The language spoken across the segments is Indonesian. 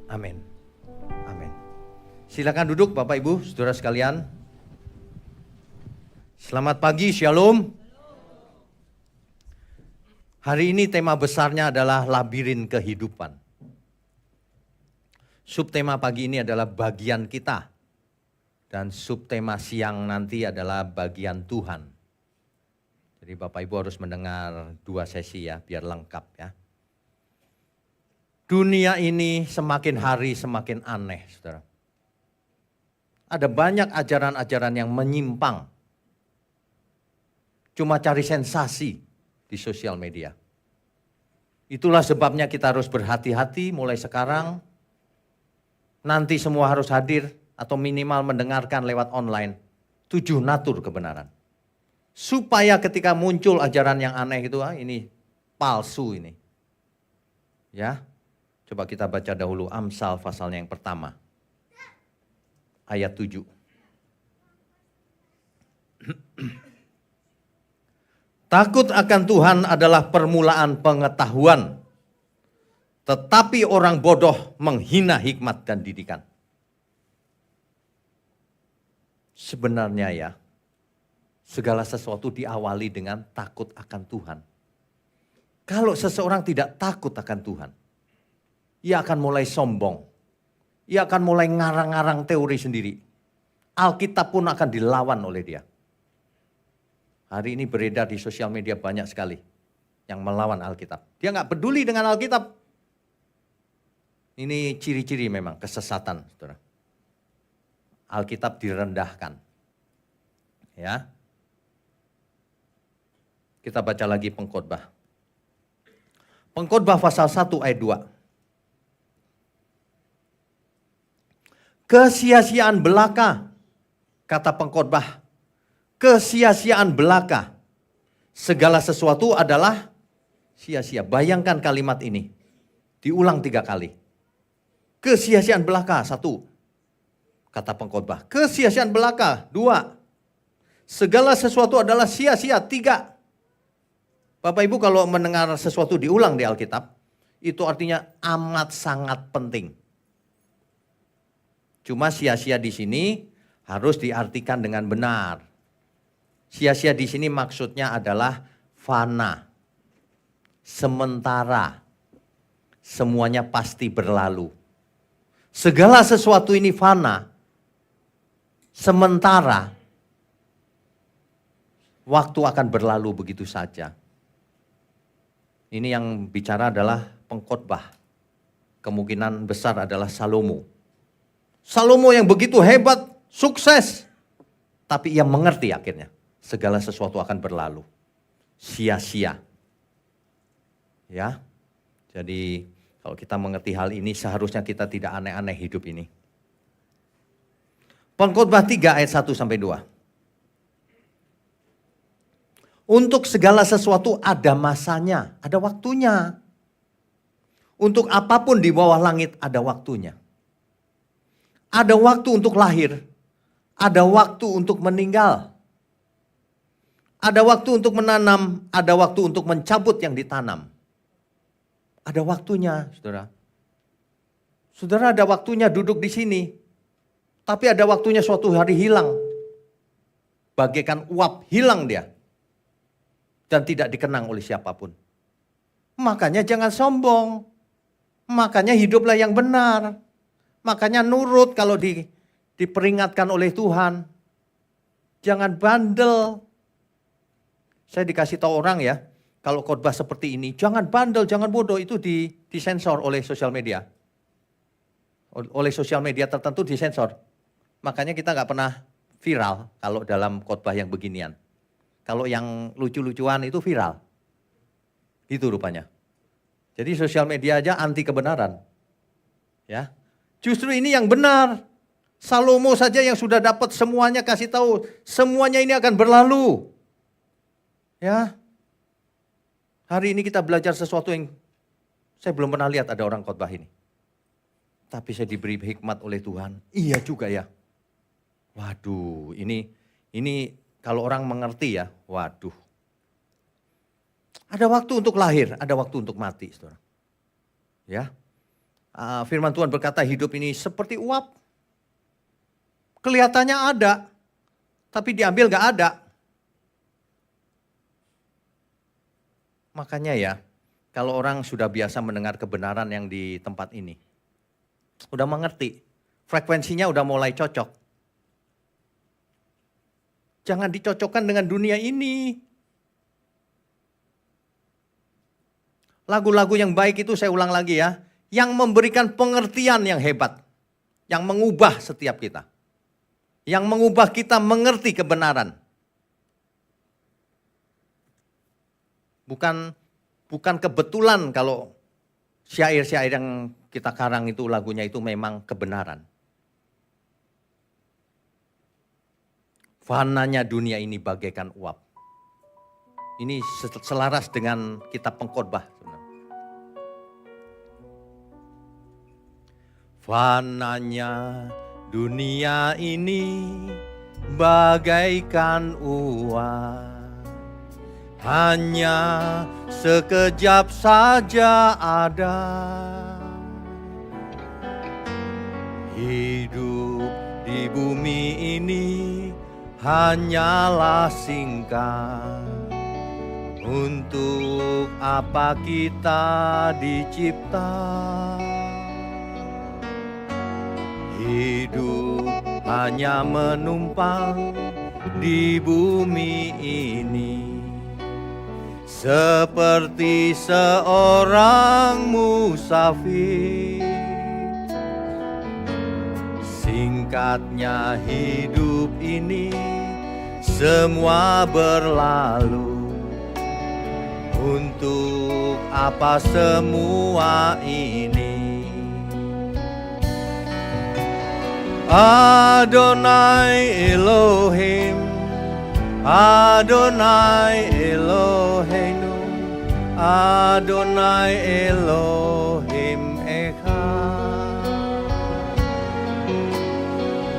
Amin. Amin. Silakan duduk Bapak Ibu, Saudara sekalian. Selamat pagi, Shalom. Hari ini tema besarnya adalah labirin kehidupan. Subtema pagi ini adalah bagian kita. Dan subtema siang nanti adalah bagian Tuhan. Jadi Bapak Ibu harus mendengar 2 sesi ya, biar lengkap ya. Dunia ini semakin hari semakin aneh, saudara. Ada banyak ajaran-ajaran yang menyimpang. Cuma cari sensasi di sosial media. Itulah sebabnya kita harus berhati-hati mulai sekarang. Nanti semua harus hadir atau minimal mendengarkan lewat online. 7 natur kebenaran. Supaya ketika muncul ajaran yang aneh itu, ini palsu ini. Ya. Coba kita baca dahulu Amsal pasalnya yang pertama. Ayat 7. Takut akan Tuhan adalah permulaan pengetahuan. Tetapi orang bodoh menghina hikmat dan didikan. Sebenarnya ya, segala sesuatu diawali dengan takut akan Tuhan. Kalau seseorang tidak takut akan Tuhan, ia akan mulai sombong. Ia akan mulai ngarang-ngarang teori sendiri. Alkitab pun akan dilawan oleh dia. Hari ini beredar di sosial media banyak sekali yang melawan Alkitab. Dia nggak peduli dengan Alkitab. Ini ciri-ciri memang kesesatan, saudara. Alkitab direndahkan. Ya. Kita baca lagi Pengkhotbah. Pengkhotbah pasal 1 ayat 2. Kesia-siaan belaka, kata pengkhotbah, kesia-siaan belaka. Segala sesuatu adalah sia-sia. Bayangkan kalimat ini, diulang 3 kali. Kesia-siaan belaka, 1, kata pengkhotbah. Kesia-siaan belaka, 2, segala sesuatu adalah sia-sia, 3. Bapak Ibu kalau mendengar sesuatu diulang di Alkitab, itu artinya amat sangat penting. Cuma sia-sia di sini harus diartikan dengan benar. Sia-sia di sini maksudnya adalah fana, sementara, semuanya pasti berlalu. Segala sesuatu ini fana, sementara, waktu akan berlalu begitu saja. Ini yang bicara adalah pengkhotbah. Kemungkinan besar adalah Salomo. Salomo yang begitu hebat, sukses. Tapi ia mengerti akhirnya. Segala sesuatu akan berlalu. Sia-sia. Ya. Jadi kalau kita mengerti hal ini seharusnya kita tidak aneh-aneh hidup ini. Pengkhotbah 3 ayat 1-2. Untuk segala sesuatu ada masanya, ada waktunya. Untuk apapun di bawah langit ada waktunya. Ada waktu untuk lahir, ada waktu untuk meninggal. Ada waktu untuk menanam, ada waktu untuk mencabut yang ditanam. Ada waktunya, saudara. Saudara ada waktunya duduk di sini, tapi ada waktunya suatu hari hilang. Bagaikan uap hilang dia. Dan tidak dikenang oleh siapapun. Makanya jangan sombong. Makanya hiduplah yang benar. Makanya nurut kalau diperingatkan oleh Tuhan. Jangan bandel. Saya dikasih tahu orang ya, kalau khotbah seperti ini, jangan bandel, jangan bodoh, itu disensor oleh sosial media. Oleh sosial media tertentu disensor. Makanya kita nggak pernah viral kalau dalam khotbah yang beginian. Kalau yang lucu-lucuan itu viral. Itu rupanya. Jadi sosial media aja anti kebenaran. Ya. Justru ini yang benar. Salomo saja yang sudah dapat semuanya kasih tahu, semuanya ini akan berlalu. Ya. Hari ini kita belajar sesuatu yang saya belum pernah lihat ada orang khotbah ini. Tapi saya diberi hikmat oleh Tuhan. Iya juga ya. Waduh, ini kalau orang mengerti ya, waduh. Ada waktu untuk lahir, ada waktu untuk mati, saudara. Ya. Firman Tuhan berkata hidup ini seperti uap. Kelihatannya ada, tapi diambil gak ada. Makanya ya, kalau orang sudah biasa mendengar kebenaran yang di tempat ini, udah mengerti, frekuensinya udah mulai cocok. Jangan dicocokkan dengan dunia ini. Lagu-lagu yang baik itu saya ulang lagi ya, yang memberikan pengertian yang hebat, yang mengubah setiap kita, yang mengubah kita mengerti kebenaran. Bukan kebetulan kalau syair-syair yang kita karang itu lagunya itu memang kebenaran. Fananya dunia ini bagaikan uap. Ini selaras dengan kitab Pengkhotbah sebenarnya. Fananya dunia ini bagaikan uap, hanya sekejap saja ada. Hidup di bumi ini hanyalah singkat. Untuk apa kita dicipta? Hidup hanya menumpang di bumi ini, seperti seorang musafir. Singkatnya hidup ini semua berlalu. Untuk apa semua ini? Adonai Elohim, Adonai Eloheinu, Adonai Elohim Echad.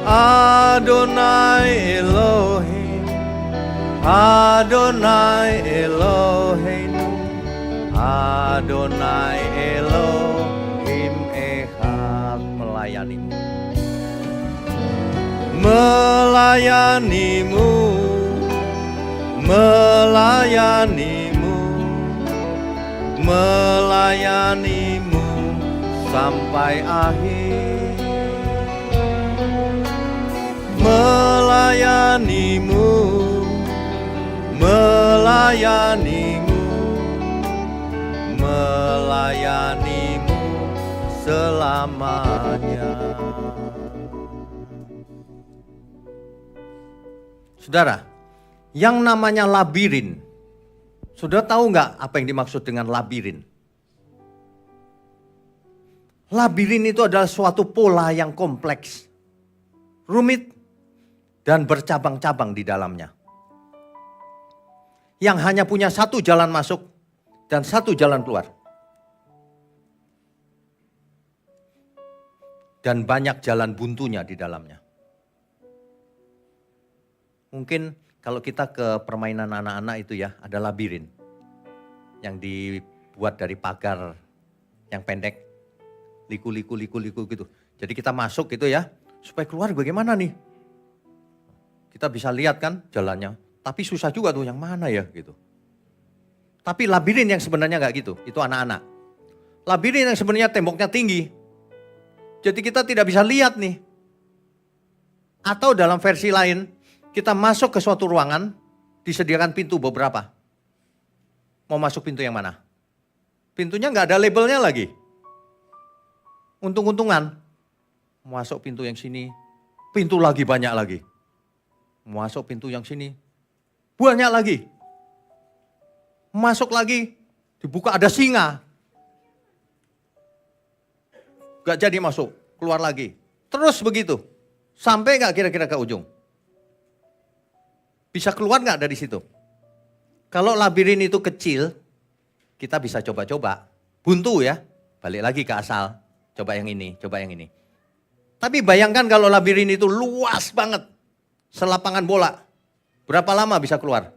Adonai Elohim, Adonai Eloheinu, Adonai Elohim Echad. Melayanimu, melayanimu, melayanimu, melayanimu sampai akhir. Melayanimu, melayanimu, melayanimu selamanya. Saudara, yang namanya labirin, saudara tahu nggak apa yang dimaksud dengan labirin? Labirin itu adalah suatu pola yang kompleks, rumit, dan bercabang-cabang di dalamnya. Yang hanya punya satu jalan masuk dan satu jalan keluar. Dan banyak jalan buntunya di dalamnya. Mungkin kalau kita ke permainan anak-anak itu ya, ada labirin. Yang dibuat dari pagar yang pendek. Liku gitu. Jadi kita masuk gitu ya, supaya keluar bagaimana nih? Kita bisa lihat kan jalannya, tapi susah juga tuh yang mana ya gitu. Tapi labirin yang sebenarnya gak gitu, itu anak-anak. Labirin yang sebenarnya temboknya tinggi. Jadi kita tidak bisa lihat nih. Atau dalam versi lain, kita masuk ke suatu ruangan, disediakan pintu beberapa. Mau masuk pintu yang mana? Pintunya gak ada labelnya lagi. Untung-untungan. Masuk pintu yang sini, pintu lagi banyak lagi. Masuk pintu yang sini, banyak lagi. Masuk lagi, dibuka ada singa. Gak jadi masuk, keluar lagi. Terus begitu, sampai gak kira-kira ke ujung? Bisa keluar gak dari situ? Kalau labirin itu kecil, kita bisa coba-coba. Buntu ya, balik lagi ke asal. Coba yang ini, coba yang ini. Tapi bayangkan kalau labirin itu luas banget. Selapangan bola. Berapa lama bisa keluar?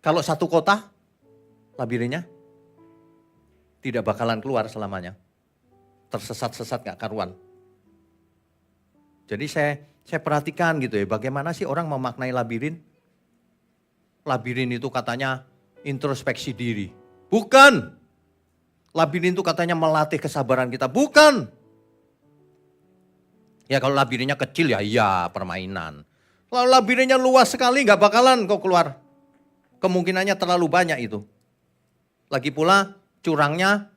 Kalau satu kota, labirinnya Tidak bakalan keluar selamanya. Tersesat-sesat gak karuan. Jadi saya perhatikan gitu ya, bagaimana sih orang memaknai labirin. Labirin itu katanya introspeksi diri. Bukan. Labirin itu katanya melatih kesabaran kita. Bukan. Ya kalau labirinnya kecil ya iya permainan. Kalau labirinnya luas sekali gak bakalan kau keluar. Kemungkinannya terlalu banyak itu. Lagi pula curangnya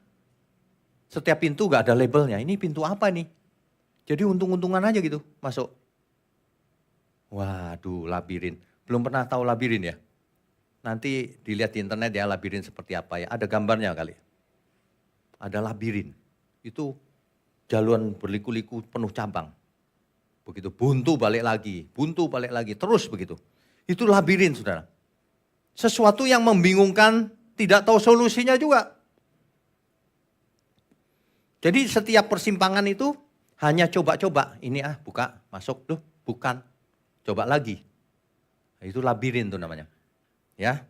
setiap pintu gak ada labelnya. Ini pintu apa nih? Jadi untung-untungan aja gitu masuk. Waduh labirin. Belum pernah tahu labirin ya? Nanti dilihat di internet ya labirin seperti apa ya. Ada gambarnya kali. Ada labirin. Itu jaluan berliku-liku penuh cabang. Begitu buntu balik lagi, terus begitu. Itu labirin saudara. Sesuatu yang membingungkan, tidak tahu solusinya juga. Jadi setiap persimpangan itu hanya coba-coba. Ini buka, masuk, tuh bukan. Coba lagi. Nah, itu labirin tuh namanya. Ya,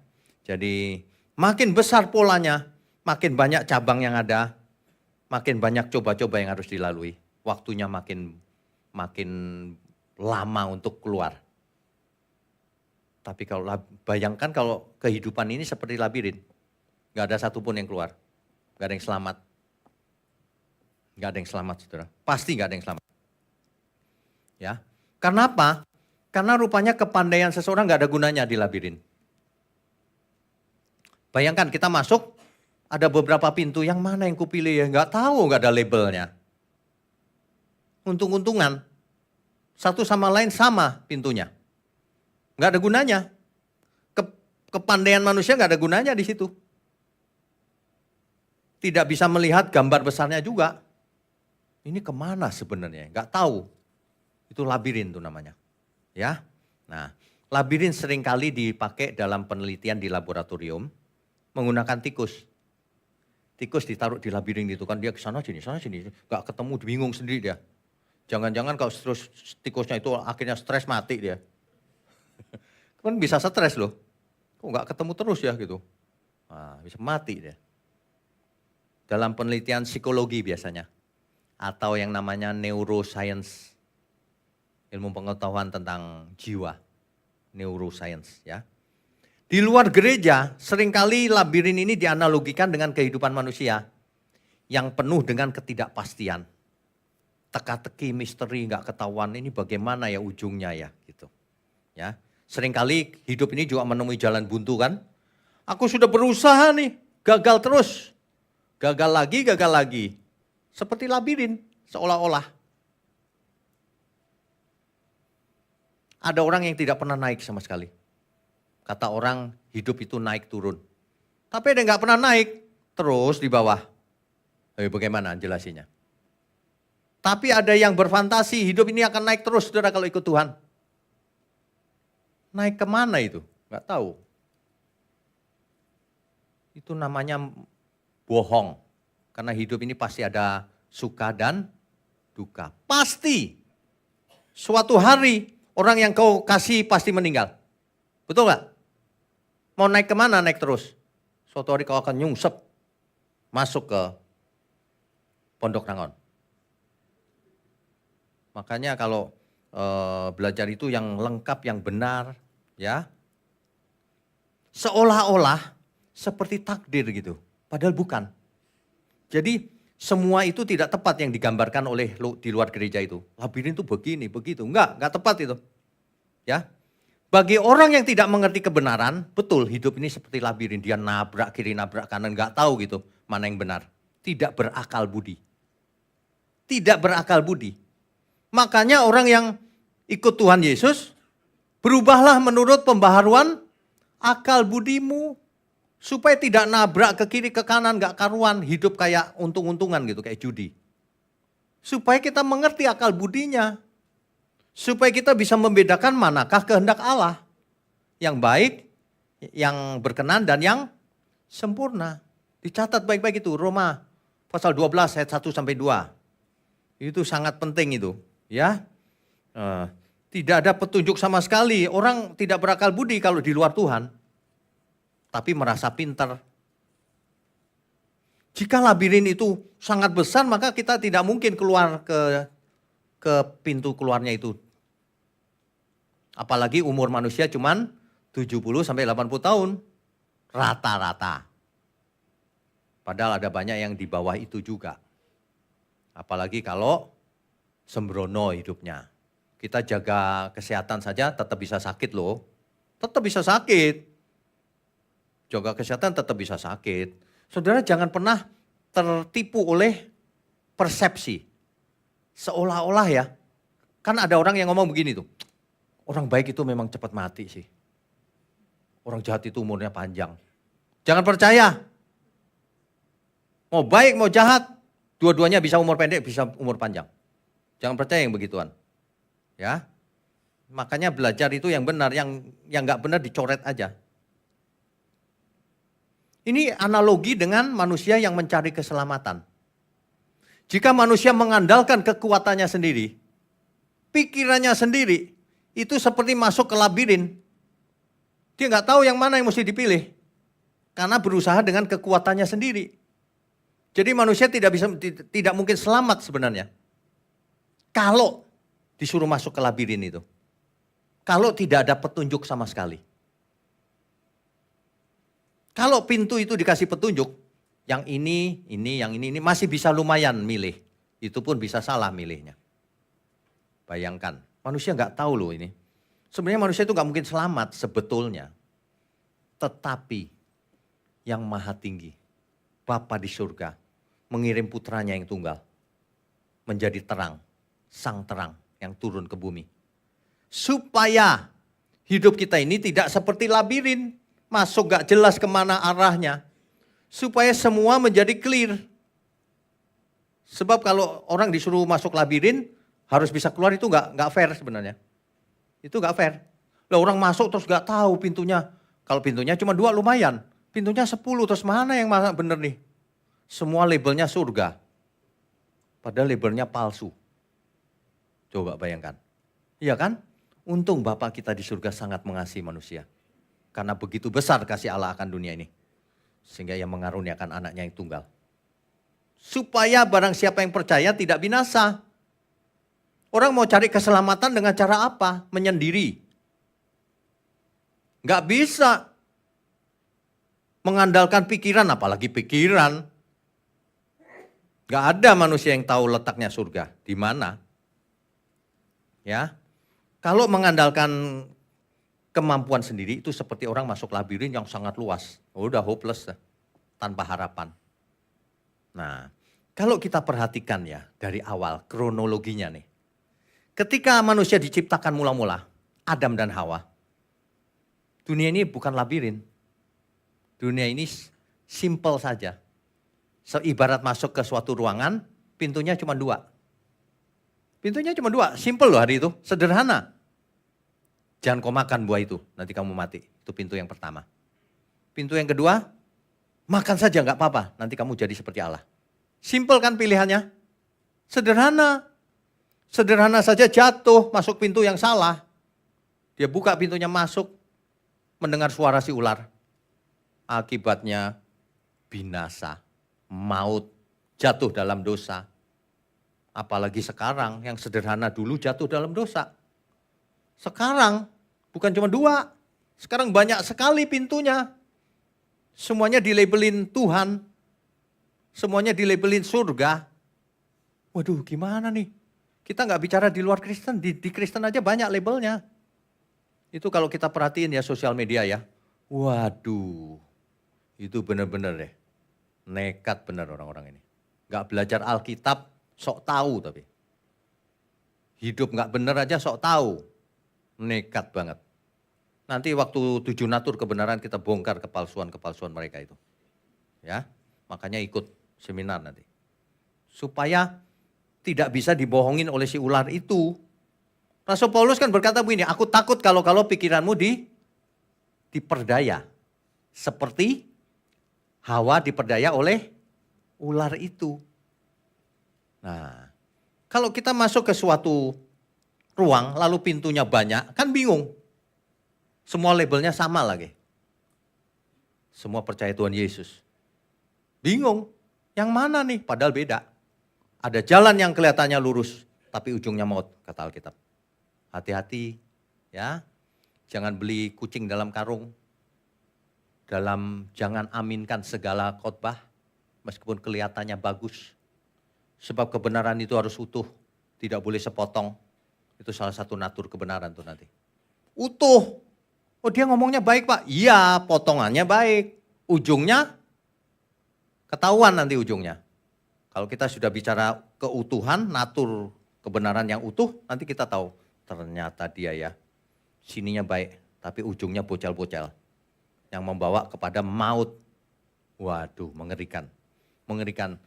jadi makin besar polanya, makin banyak cabang yang ada, makin banyak coba-coba yang harus dilalui. Waktunya makin lama untuk keluar. Tapi kalau bayangkan kalau kehidupan ini seperti labirin. Gak ada satupun yang keluar. Gak ada yang selamat. Gak ada yang selamat saudara. Pasti gak ada yang selamat. Ya. Karena apa? Karena rupanya kepandaian seseorang gak ada gunanya di labirin. Bayangkan kita masuk, ada beberapa pintu, yang mana yang kupilih ya? Gak tahu, gak ada labelnya. Untung-untungan, satu sama lain sama pintunya. Gak ada gunanya. Kepandaian manusia gak ada gunanya di situ. Tidak bisa melihat gambar besarnya juga. Ini kemana sebenarnya? Gak tahu. Itu labirin tuh namanya. Ya. Nah, labirin seringkali dipakai dalam penelitian di laboratorium menggunakan tikus. Tikus ditaruh di labirin itu kan, dia ke sana sini, gak ketemu, bingung sendiri dia. Jangan-jangan kalau terus tikusnya itu akhirnya stres mati dia. Kan bisa stres loh. Kok gak ketemu terus ya gitu. Nah, bisa mati dia. Dalam penelitian psikologi biasanya. Atau yang namanya neuroscience. Ilmu pengetahuan tentang jiwa. Neuroscience ya. Di luar gereja seringkali labirin ini dianalogikan dengan kehidupan manusia. Yang penuh dengan ketidakpastian. Teka-teki, misteri, gak ketahuan, ini bagaimana ya ujungnya ya gitu. Ya, seringkali hidup ini juga menemui jalan buntu kan. Aku sudah berusaha nih, gagal terus. Gagal lagi. Seperti labirin, seolah-olah. Ada orang yang tidak pernah naik sama sekali. Kata orang hidup itu naik turun. Tapi ada yang gak pernah naik, terus di bawah. Bagaimana jelasinnya? Tapi ada yang berfantasi, hidup ini akan naik terus saudara kalau ikut Tuhan. Naik kemana itu? Gak tahu. Itu namanya bohong. Karena hidup ini pasti ada suka dan duka. Pasti. Suatu hari orang yang kau kasih pasti meninggal. Betul gak? Mau naik kemana? Naik terus. Suatu hari kau akan nyungsep. Masuk ke Pondok Rangon. Makanya kalau belajar itu yang lengkap, yang benar, ya. Seolah-olah seperti takdir gitu, padahal bukan. Jadi semua itu tidak tepat yang digambarkan oleh di luar gereja itu. Labirin itu begini, begitu. Enggak tepat itu. Ya. Bagi orang yang tidak mengerti kebenaran, betul hidup ini seperti labirin. Dia nabrak kiri, nabrak kanan, enggak tahu gitu mana yang benar. Tidak berakal budi. Tidak berakal budi. Makanya orang yang ikut Tuhan Yesus, berubahlah menurut pembaharuan akal budimu. Supaya tidak nabrak ke kiri ke kanan, gak karuan, hidup kayak untung-untungan gitu, kayak judi. Supaya kita mengerti akal budinya. Supaya kita bisa membedakan manakah kehendak Allah. Yang baik, yang berkenan dan yang sempurna. Dicatat baik-baik itu, Roma pasal 12 ayat 1 sampai 2. Itu sangat penting itu. Ya, tidak ada petunjuk sama sekali. Orang tidak berakal budi kalau di luar Tuhan, tapi merasa pintar. Jika labirin itu sangat besar, maka kita tidak mungkin keluar ke pintu keluarnya itu. Apalagi umur manusia cuman 70 sampai 80 tahun rata-rata. Padahal ada banyak yang di bawah itu juga. Apalagi kalau sembrono hidupnya. Kita jaga kesehatan saja tetap bisa sakit loh. Tetap bisa sakit. Jaga kesehatan tetap bisa sakit. Saudara jangan pernah tertipu oleh persepsi. Seolah-olah ya, kan ada orang yang ngomong begini tuh. Orang baik itu memang cepat mati sih. Orang jahat itu umurnya panjang. Jangan percaya. Mau baik mau jahat, dua-duanya bisa umur pendek, bisa umur panjang. Jangan percaya yang begituan. Ya. Makanya belajar itu yang benar, yang nggak benar dicoret aja. Ini analogi dengan manusia yang mencari keselamatan. Jika manusia mengandalkan kekuatannya sendiri, pikirannya sendiri, itu seperti masuk ke labirin. Dia nggak tahu yang mana yang mesti dipilih. Karena berusaha dengan kekuatannya sendiri. Jadi manusia tidak mungkin selamat sebenarnya. Kalau disuruh masuk ke labirin itu. Kalau tidak ada petunjuk sama sekali. Kalau pintu itu dikasih petunjuk, yang ini, yang ini masih bisa lumayan milih. Itu pun bisa salah milihnya. Bayangkan, manusia nggak tahu loh ini. Sebenarnya manusia itu nggak mungkin selamat sebetulnya. Tetapi yang maha tinggi, Bapa di surga, mengirim putranya yang tunggal. Menjadi terang, sang terang yang turun ke bumi. Supaya hidup kita ini tidak seperti labirin. Masuk gak jelas kemana arahnya. Supaya semua menjadi clear. Sebab kalau orang disuruh masuk labirin, harus bisa keluar itu gak fair sebenarnya. Itu gak fair. Lah orang masuk terus gak tahu pintunya. Kalau pintunya cuma 2 lumayan. Pintunya 10 terus mana yang benar nih? Semua labelnya surga. Padahal labelnya palsu. Coba bayangkan. Iya kan? Untung Bapa kita di surga sangat mengasihi manusia. Karena begitu besar kasih Allah akan dunia ini. Sehingga ia mengaruniakan anaknya yang tunggal. Supaya barang siapa yang percaya tidak binasa. Orang mau cari keselamatan dengan cara apa? Menyendiri. Gak bisa. Mengandalkan pikiran, apalagi pikiran. Gak ada manusia yang tahu letaknya surga. Di mana? Ya. Kalau mengandalkan kemampuan sendiri itu seperti orang masuk labirin yang sangat luas. Udah hopeless, tanpa harapan. Nah, kalau kita perhatikan ya dari awal kronologinya nih. Ketika manusia diciptakan mula-mula, Adam dan Hawa. Dunia ini bukan labirin. Dunia ini simple saja. Ibarat masuk ke suatu ruangan, pintunya cuma 2. Pintunya cuma 2, simple loh hari itu, sederhana. Jangan kau makan buah itu, nanti kamu mati. Itu pintu yang pertama. Pintu yang kedua, makan saja nggak apa-apa, nanti kamu jadi seperti Allah. Simple kan pilihannya? Sederhana. Sederhana saja jatuh, masuk pintu yang salah. Dia buka pintunya masuk, mendengar suara si ular. Akibatnya binasa, maut, jatuh dalam dosa. Apalagi sekarang yang sederhana dulu jatuh dalam dosa. Sekarang bukan cuma 2, sekarang banyak sekali pintunya. Semuanya dilabelin Tuhan, semuanya dilabelin surga. Waduh gimana nih? Kita nggak bicara di luar Kristen, di Kristen aja banyak labelnya. Itu kalau kita perhatiin ya sosial media ya. Waduh, itu benar-benar deh. Nekat benar orang-orang ini. Nggak belajar Alkitab, sok tahu tapi. Hidup nggak benar aja sok tahu. Nekat banget. Nanti waktu 7 natur kebenaran kita bongkar kepalsuan-kepalsuan mereka itu. Ya, makanya ikut seminar nanti. Supaya tidak bisa dibohongin oleh si ular itu. Rasul Paulus kan berkata begini, aku takut kalau pikiranmu diperdaya. Seperti Hawa diperdaya oleh ular itu. Nah, kalau kita masuk ke suatu ruang, lalu pintunya banyak, kan bingung. Semua labelnya sama lagi. Semua percaya Tuhan Yesus. Bingung. Yang mana nih? Padahal beda. Ada jalan yang kelihatannya lurus, tapi ujungnya maut, kata Alkitab. Hati-hati ya, jangan beli kucing dalam karung. Jangan aminkan segala khotbah, meskipun kelihatannya bagus. Sebab kebenaran itu harus utuh, tidak boleh sepotong. Itu salah satu natur kebenaran tuh nanti. Utuh. Oh dia ngomongnya baik Pak. Iya potongannya baik. Ujungnya ketahuan nanti ujungnya. Kalau kita sudah bicara keutuhan, natur kebenaran yang utuh, nanti kita tahu. Ternyata dia ya, sininya baik, tapi ujungnya bocel-bocel. Yang membawa kepada maut. Waduh mengerikan. Mengerikan.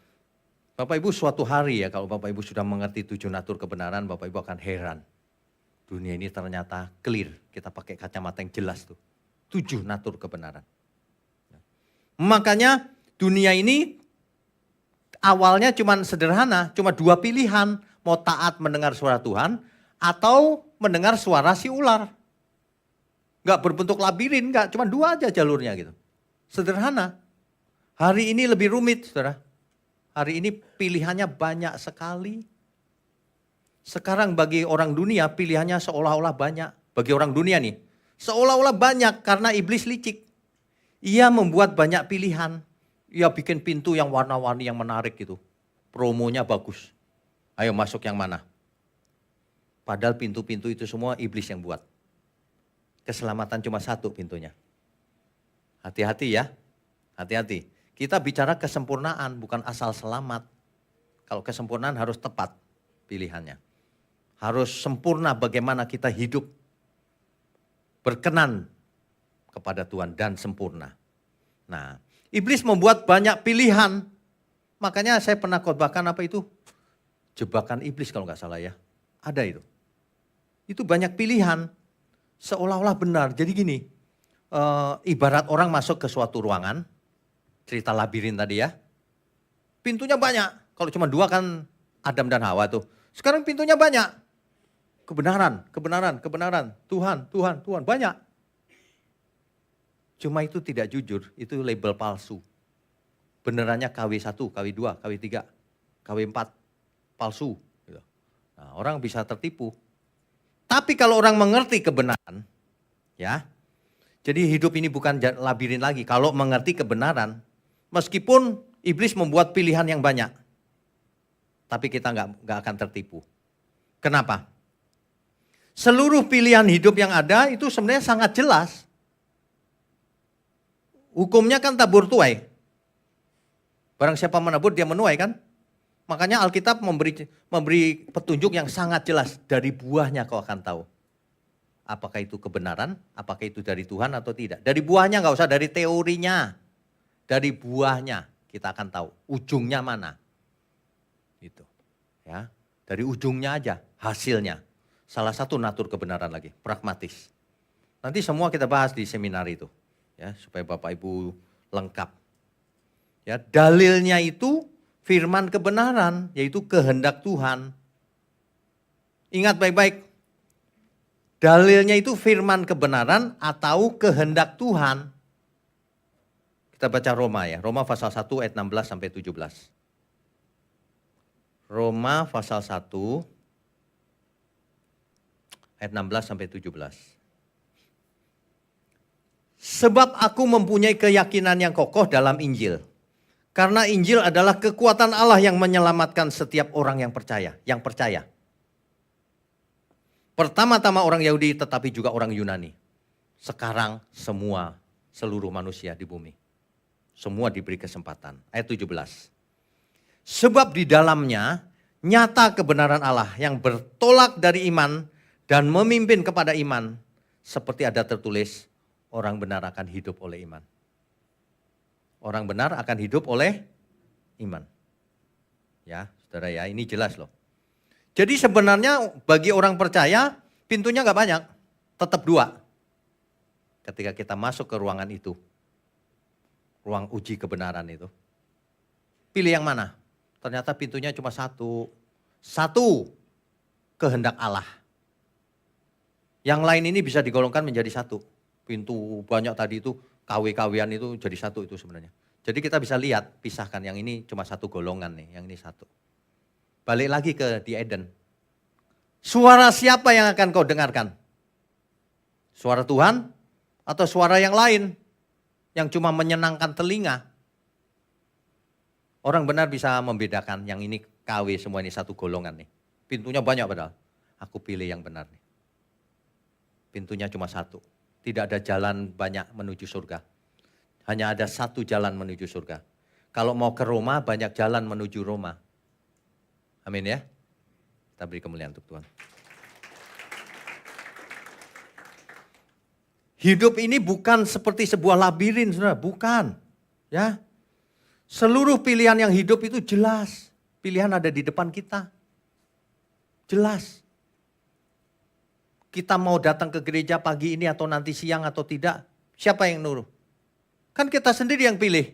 Bapak Ibu suatu hari ya, kalau Bapak Ibu sudah mengerti 7 natur kebenaran, Bapak Ibu akan heran. Dunia ini ternyata clear, kita pakai kacamata yang jelas tuh. 7 natur kebenaran. Makanya dunia ini awalnya cuma sederhana, cuma 2 pilihan. Mau taat mendengar suara Tuhan atau mendengar suara si ular. Enggak berbentuk labirin, enggak, cuma 2 aja jalurnya gitu. Sederhana. Hari ini lebih rumit saudara. Hari ini pilihannya banyak sekali. Sekarang bagi orang dunia pilihannya seolah-olah banyak. Bagi orang dunia nih, seolah-olah banyak karena iblis licik. Ia membuat banyak pilihan. Ia bikin pintu yang warna-warni yang menarik gitu. Promonya bagus. Ayo masuk yang mana? Padahal pintu-pintu itu semua iblis yang buat. Keselamatan cuma 1 pintunya. Hati-hati ya, hati-hati. Kita bicara kesempurnaan bukan asal selamat. Kalau kesempurnaan harus tepat pilihannya. Harus sempurna bagaimana kita hidup berkenan kepada Tuhan dan sempurna. Nah, iblis membuat banyak pilihan. Makanya saya pernah khotbahkan apa itu? Jebakan iblis kalau nggak salah ya. Ada itu. Itu banyak pilihan. Seolah-olah benar. Jadi gini, ibarat orang masuk ke suatu ruangan, cerita labirin tadi ya. Pintunya banyak. Kalau cuma 2 kan Adam dan Hawa tuh. Sekarang pintunya banyak. Kebenaran, kebenaran, kebenaran. Tuhan, Tuhan, Tuhan. Banyak. Cuma itu tidak jujur. Itu label palsu. Benerannya KW1, KW2, KW3, KW4. Palsu. Nah, orang bisa tertipu. Tapi kalau orang mengerti kebenaran, ya. Jadi hidup ini bukan labirin lagi. Kalau mengerti kebenaran, meskipun iblis membuat pilihan yang banyak, tapi kita nggak akan tertipu. Kenapa? Seluruh pilihan hidup yang ada itu sebenarnya sangat jelas. Hukumnya kan tabur tuai. Barang siapa menabur dia menuai kan? Makanya Alkitab memberi petunjuk yang sangat jelas. Dari buahnya kau akan tahu. Apakah itu kebenaran, apakah itu dari Tuhan atau tidak. Dari buahnya nggak usah dari teorinya. Dari buahnya kita akan tahu ujungnya mana. Itu. Ya, dari ujungnya aja hasilnya. Salah satu natur kebenaran lagi, pragmatis. Nanti semua kita bahas di seminar itu. Ya, supaya Bapak Ibu lengkap. Ya, dalilnya itu firman kebenaran, yaitu kehendak Tuhan. Ingat baik-baik, dalilnya itu firman kebenaran atau kehendak Tuhan. Kita baca Roma ya, Roma pasal 1 ayat 16 sampai 17. Roma pasal 1 ayat 16 sampai 17. Sebab aku mempunyai keyakinan yang kokoh dalam Injil. Karena Injil adalah kekuatan Allah yang menyelamatkan setiap orang yang percaya. Pertama-tama orang Yahudi tetapi juga orang Yunani. Sekarang seluruh manusia di bumi. Semua diberi kesempatan. Ayat 17. Sebab di dalamnya nyata kebenaran Allah yang bertolak dari iman dan memimpin kepada iman. Seperti ada tertulis, orang benar akan hidup oleh iman. Orang benar akan hidup oleh iman. Ya, saudara ya, ini jelas loh. Jadi sebenarnya bagi orang percaya, pintunya nggak banyak, tetap 2. Ketika kita masuk ke ruangan itu, ruang uji kebenaran itu, pilih yang mana? Ternyata pintunya cuma 1. 1, kehendak Allah. Yang lain ini bisa digolongkan menjadi 1. Pintu banyak tadi itu, KW-KW-an itu jadi 1 itu sebenarnya. Jadi kita bisa lihat, pisahkan yang ini cuma satu golongan nih, yang ini satu. Balik lagi ke di Eden. Suara siapa yang akan kau dengarkan? Suara Tuhan atau suara yang lain yang cuma menyenangkan telinga? Orang benar bisa membedakan yang ini KW, semua ini satu golongan nih. Pintunya banyak padahal. Aku pilih yang benar nih. Pintunya cuma satu. Tidak ada jalan banyak menuju surga. Hanya ada satu jalan menuju surga. Kalau mau ke Roma, banyak jalan menuju Roma. Amin ya. Kita beri kemuliaan untuk Tuhan. Hidup ini bukan seperti sebuah labirin, saudara. Bukan. Ya. Seluruh pilihan yang hidup itu jelas. Pilihan ada di depan kita. Jelas. Kita mau datang ke gereja pagi ini atau nanti siang atau tidak, siapa yang nuruh? Kan kita sendiri yang pilih.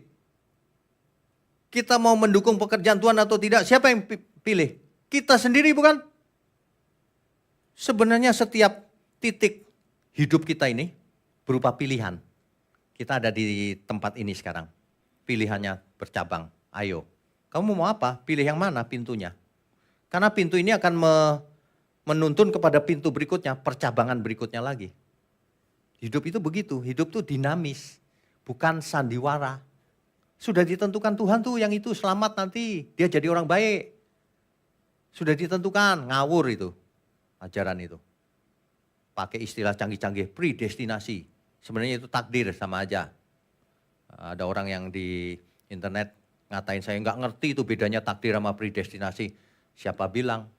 Kita mau mendukung pekerjaan Tuhan atau tidak, siapa yang pilih? Kita sendiri bukan? Sebenarnya setiap titik hidup kita ini berupa pilihan. Kita ada di tempat ini sekarang. Pilihannya bercabang. Ayo, kamu mau apa? Pilih yang mana pintunya? Karena pintu ini akan menuntun kepada pintu berikutnya, percabangan berikutnya lagi. Hidup itu begitu, hidup itu dinamis, bukan sandiwara. Sudah ditentukan Tuhan tuh yang itu selamat nanti, dia jadi orang baik. Sudah ditentukan, ngawur itu, ajaran itu. Pakai istilah canggih-canggih, predestinasi. Sebenarnya itu takdir sama aja. Ada orang yang di internet ngatain saya nggak ngerti itu bedanya takdir sama predestinasi. Siapa bilang?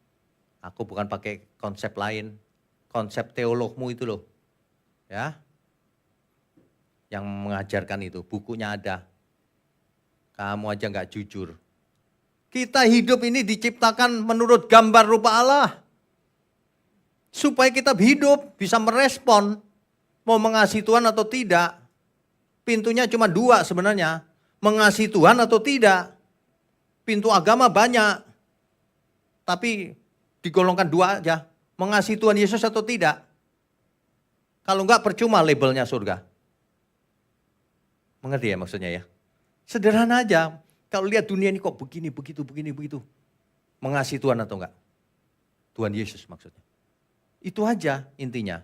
Aku bukan pakai konsep lain, konsep teologmu itu loh. Ya. Yang mengajarkan itu, bukunya ada. Kamu aja nggak jujur. Kita hidup ini diciptakan menurut gambar rupa Allah. Supaya kita hidup bisa merespon mau mengasihi Tuhan atau tidak. Pintunya cuma dua sebenarnya, mengasihi Tuhan atau tidak. Pintu agama banyak, tapi digolongkan dua aja, mengasihi Tuhan Yesus atau tidak. Kalau enggak percuma labelnya surga. Mengerti ya maksudnya ya? Sederhana aja, kalau lihat dunia ini kok begini, begitu. Mengasihi Tuhan atau enggak? Tuhan Yesus maksudnya. Itu aja intinya.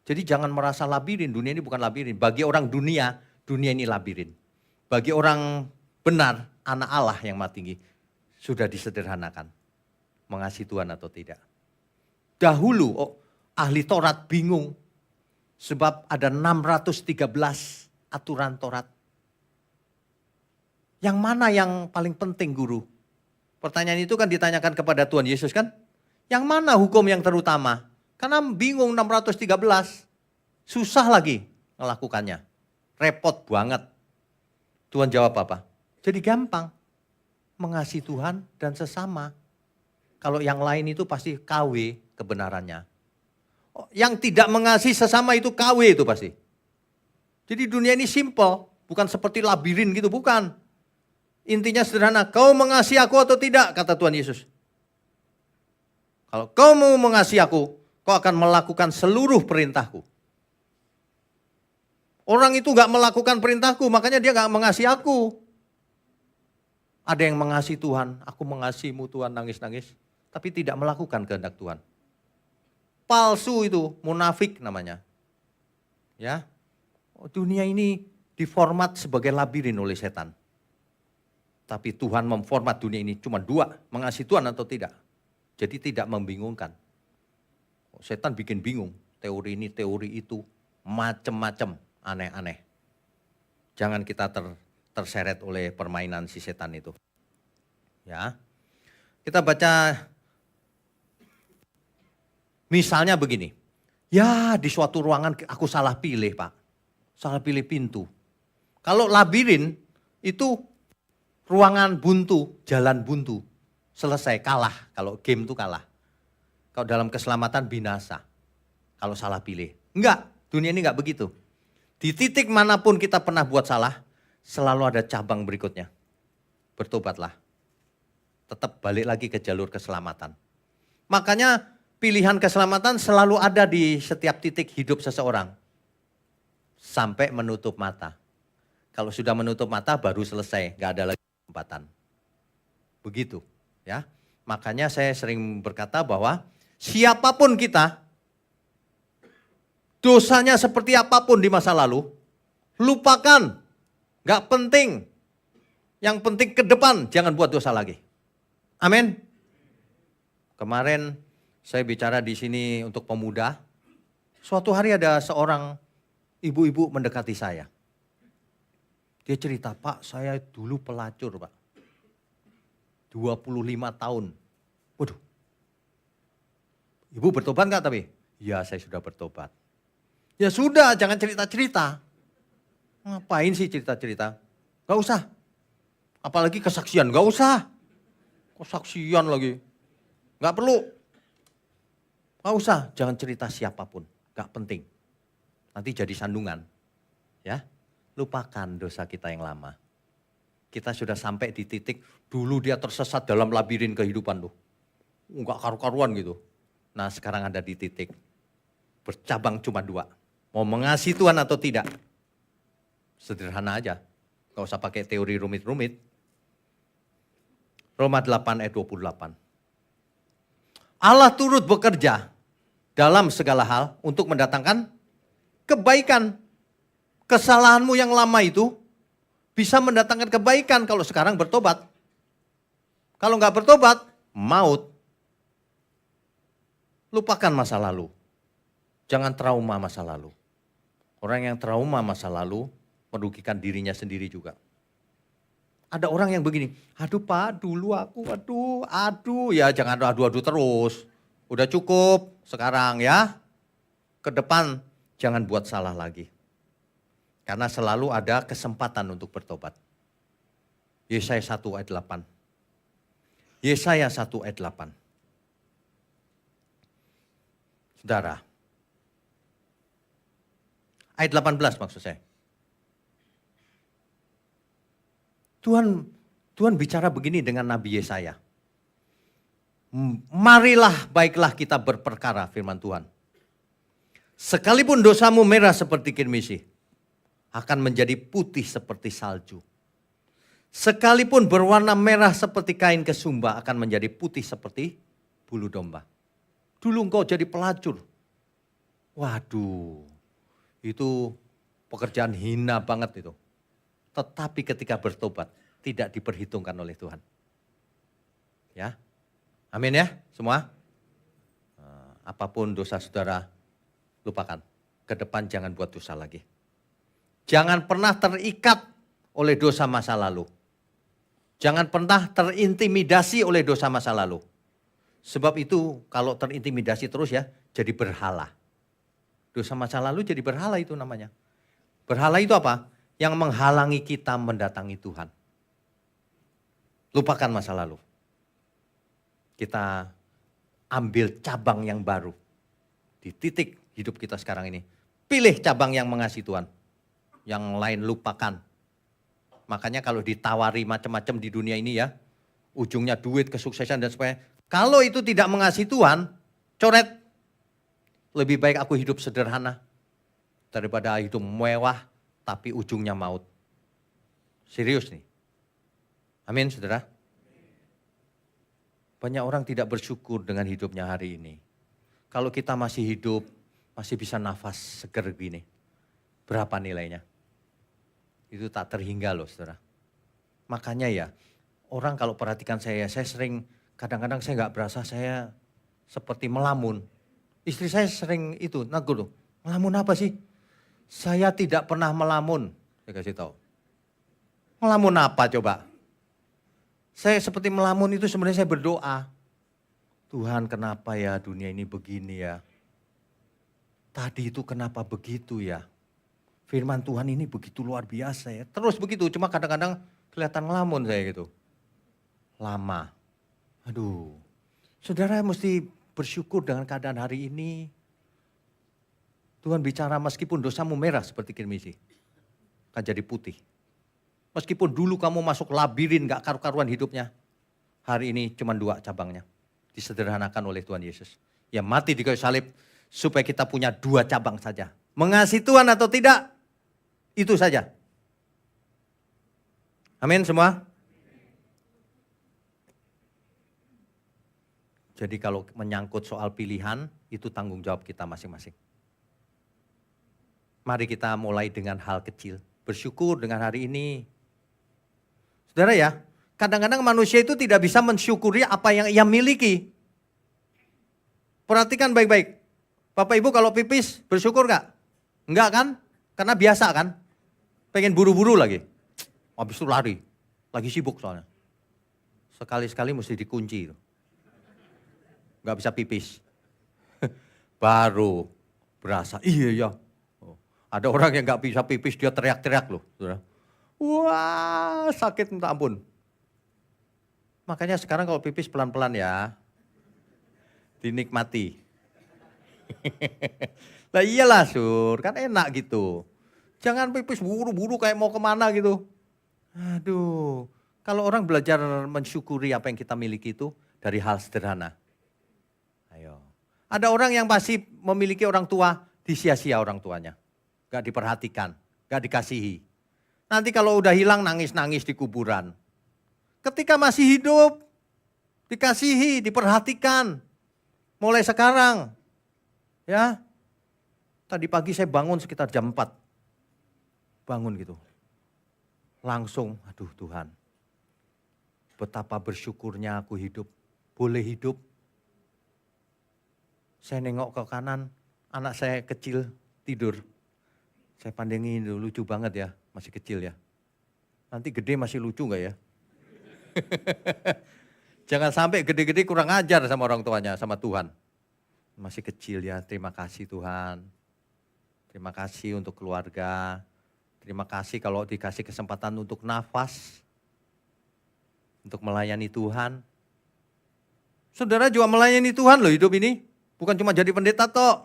Jadi jangan merasa labirin, dunia ini bukan labirin. Bagi orang dunia ini labirin. Bagi orang benar, anak Allah yang maha tinggi, sudah disederhanakan. Mengasihi Tuhan atau tidak. Dahulu ahli Taurat bingung. Sebab ada 613 aturan Taurat. Yang mana yang paling penting guru? Pertanyaan itu kan ditanyakan kepada Tuhan Yesus kan? Yang mana hukum yang terutama? Karena bingung 613. Susah lagi melakukannya. Repot banget. Tuhan jawab apa? Jadi gampang. Mengasihi Tuhan dan sesama. Kalau yang lain itu pasti KW kebenarannya. Yang tidak mengasihi sesama itu KW itu pasti. Jadi dunia ini simple, bukan seperti labirin gitu, bukan. Intinya sederhana, kau mengasihi aku atau tidak, kata Tuhan Yesus. Kalau kau mau mengasihi aku, kau akan melakukan seluruh perintahku. Orang itu gak melakukan perintahku, makanya dia gak mengasihi aku. Ada yang mengasihi Tuhan, aku mengasihimu Tuhan, nangis-nangis. Tapi tidak melakukan kehendak Tuhan. Palsu itu, munafik namanya. Ya, dunia ini diformat sebagai labirin oleh setan. Tapi Tuhan memformat dunia ini cuma dua, mengasihi Tuhan atau tidak. Jadi tidak membingungkan. Setan bikin bingung, teori ini, teori itu, macam-macam, aneh-aneh. Jangan kita terseret oleh permainan si setan itu. Ya, kita baca. Misalnya begini, ya di suatu ruangan aku salah pilih Pak, salah pilih pintu. Kalau labirin itu ruangan buntu, jalan buntu, selesai, kalah. Kalau game itu kalah. Kalau dalam keselamatan binasa, kalau salah pilih. Enggak, dunia ini enggak begitu. Di titik manapun kita pernah buat salah, selalu ada cabang berikutnya. Bertobatlah, tetap balik lagi ke jalur keselamatan. Makanya pilihan keselamatan selalu ada di setiap titik hidup seseorang. Sampai menutup mata. Kalau sudah menutup mata baru selesai, nggak ada lagi kesempatan. Begitu ya. Makanya saya sering berkata bahwa siapapun kita, dosanya seperti apapun di masa lalu, lupakan, nggak penting. Yang penting ke depan, jangan buat dosa lagi. Amin. Kemarin saya bicara di sini untuk pemuda. Suatu hari ada seorang ibu-ibu mendekati saya. Dia cerita, Pak, saya dulu pelacur, Pak. 25 tahun. Waduh. Ibu bertobat nggak tapi? Ya, saya sudah bertobat. Ya sudah, jangan cerita-cerita. Ngapain sih cerita-cerita? Gak usah. Apalagi kesaksian, gak usah. Kesaksian lagi. Gak perlu. Gak usah, jangan cerita siapapun. Gak penting. Nanti jadi sandungan. Ya, lupakan dosa kita yang lama. Kita sudah sampai di titik, dulu dia tersesat dalam labirin kehidupan tuh. Enggak karu-karuan gitu. Nah sekarang ada di titik, bercabang cuma 2. Mau mengasihi Tuhan atau tidak? Sederhana aja, gak usah pakai teori rumit-rumit. Roma 8 ayat 28. Allah turut bekerja dalam segala hal untuk mendatangkan kebaikan. Kesalahanmu yang lama itu bisa mendatangkan kebaikan kalau sekarang bertobat. Kalau nggak bertobat, maut. Lupakan masa lalu. Jangan trauma masa lalu. Orang yang trauma masa lalu merugikan dirinya sendiri juga. Ada orang yang begini, aduh Pak, dulu aku, aduh, ya jangan aduh-aduh terus. Udah cukup sekarang ya. Ke depan jangan buat salah lagi. Karena selalu ada kesempatan untuk bertobat. Yesaya 1 ayat 8. Yesaya 1 ayat 8. Saudara. Ayat 18 maksud saya. Tuhan bicara begini dengan Nabi Yesaya. Marilah baiklah kita berperkara, firman Tuhan. Sekalipun dosamu merah seperti kirmisi, akan menjadi putih seperti salju. Sekalipun berwarna merah seperti kain kesumba, akan menjadi putih seperti bulu domba. Dulu engkau jadi pelacur. Waduh, itu pekerjaan hina banget itu. Tetapi ketika bertobat, tidak diperhitungkan oleh Tuhan. Ya, amin ya semua. Apapun dosa saudara, lupakan. Ke depan jangan buat dosa lagi. Jangan pernah terikat oleh dosa masa lalu. Jangan pernah terintimidasi oleh dosa masa lalu. Sebab itu kalau terintimidasi terus ya, jadi berhala. Dosa masa lalu jadi berhala itu namanya. Berhala itu apa? Yang menghalangi kita mendatangi Tuhan. Lupakan masa lalu. Kita ambil cabang yang baru. Di titik hidup kita sekarang ini. Pilih cabang yang mengasihi Tuhan. Yang lain lupakan. Makanya kalau ditawari macam-macam di dunia ini ya. Ujungnya duit, kesuksesan dan sebagainya. Kalau itu tidak mengasihi Tuhan, coret. Lebih baik aku hidup sederhana. Daripada hidup mewah. Tapi ujungnya maut. Serius nih. Amin saudara. Banyak orang tidak bersyukur dengan hidupnya hari ini. Kalau kita masih hidup, masih bisa nafas seger gini. Berapa nilainya? Itu tak terhingga loh saudara. Makanya ya, orang kalau perhatikan saya sering, kadang-kadang saya gak berasa saya seperti melamun. Istri saya sering itu, nagur loh. Melamun apa sih? Saya tidak pernah melamun, saya kasih tahu. Melamun apa coba? Saya seperti melamun itu sebenarnya saya berdoa. Tuhan kenapa ya dunia ini begini ya? Tadi itu kenapa begitu ya? Firman Tuhan ini begitu luar biasa ya. Terus begitu, cuma kadang-kadang kelihatan ngelamun saya gitu. Lama. Aduh, saudara mesti bersyukur dengan keadaan hari ini. Tuhan bicara meskipun dosamu merah seperti kirmisi, akan jadi putih. Meskipun dulu kamu masuk labirin gak karu-karuan hidupnya, hari ini cuma 2 cabangnya. Disederhanakan oleh Tuhan Yesus. Ya mati di kayu salib supaya kita punya 2 cabang saja. Mengasihi Tuhan atau tidak, itu saja. Amin semua? Jadi kalau menyangkut soal pilihan, itu tanggung jawab kita masing-masing. Mari kita mulai dengan hal kecil. Bersyukur dengan hari ini. Saudara ya, kadang-kadang manusia itu tidak bisa mensyukuri apa yang ia miliki. Perhatikan baik-baik. Bapak Ibu kalau pipis bersyukur gak? Enggak kan? Karena biasa kan? Pengen buru-buru lagi. Habis itu lari. Lagi sibuk soalnya. Sekali-sekali mesti dikunci. Gak bisa pipis. Baru berasa, iya ya. Ada orang yang gak bisa pipis, dia teriak-teriak loh. Wah, sakit minta ampun. Makanya sekarang kalau pipis pelan-pelan ya. Dinikmati. Lah iyalah Sur, kan enak gitu. Jangan pipis buru-buru kayak mau kemana gitu. Aduh, kalau orang belajar mensyukuri apa yang kita miliki itu dari hal sederhana. Ayo. Ada orang yang masih memiliki orang tua, disia-sia orang tuanya. Gak diperhatikan, gak dikasihi. Nanti kalau udah hilang nangis-nangis di kuburan. Ketika masih hidup, dikasihi, diperhatikan. Mulai sekarang, ya. Tadi pagi saya bangun sekitar jam 4. Bangun gitu. Langsung, aduh Tuhan. Betapa bersyukurnya aku hidup. Boleh hidup. Saya nengok ke kanan, anak saya kecil tidur. Saya pandangin dulu, lucu banget ya, masih kecil ya. Nanti gede masih lucu gak ya? Jangan sampai gede-gede kurang ajar sama orang tuanya, sama Tuhan. Masih kecil ya, terima kasih Tuhan. Terima kasih untuk keluarga. Terima kasih kalau dikasih kesempatan untuk nafas. Untuk melayani Tuhan. Saudara juga melayani Tuhan loh hidup ini. Bukan cuma jadi pendeta toh.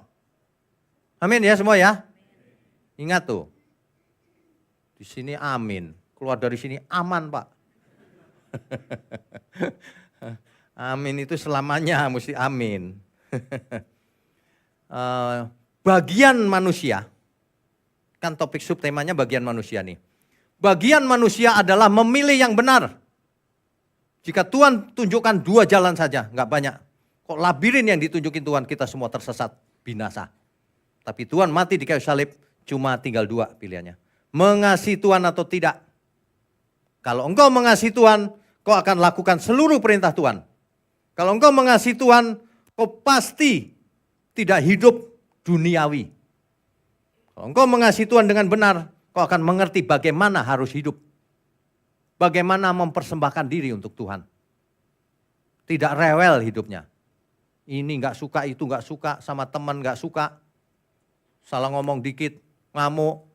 Amin ya semua ya. Ingat tuh. Di sini amin. Keluar dari sini aman Pak. Amin itu selamanya mesti amin. Bagian manusia. Kan topik subtemanya bagian manusia nih. Bagian manusia adalah memilih yang benar. Jika Tuhan tunjukkan 2 jalan saja, nggak banyak. Kok labirin yang ditunjukin Tuhan, kita semua tersesat, binasa. Tapi Tuhan mati di kayu salib, cuma tinggal 2 pilihannya. Mengasihi Tuhan atau tidak. Kalau engkau mengasihi Tuhan, kau akan lakukan seluruh perintah Tuhan. Kalau engkau mengasihi Tuhan, kau pasti tidak hidup duniawi. Kalau engkau mengasihi Tuhan dengan benar, kau akan mengerti bagaimana harus hidup. Bagaimana mempersembahkan diri untuk Tuhan. Tidak rewel hidupnya. Ini gak suka, itu gak suka, sama teman gak suka. Salah ngomong dikit, ngamuk.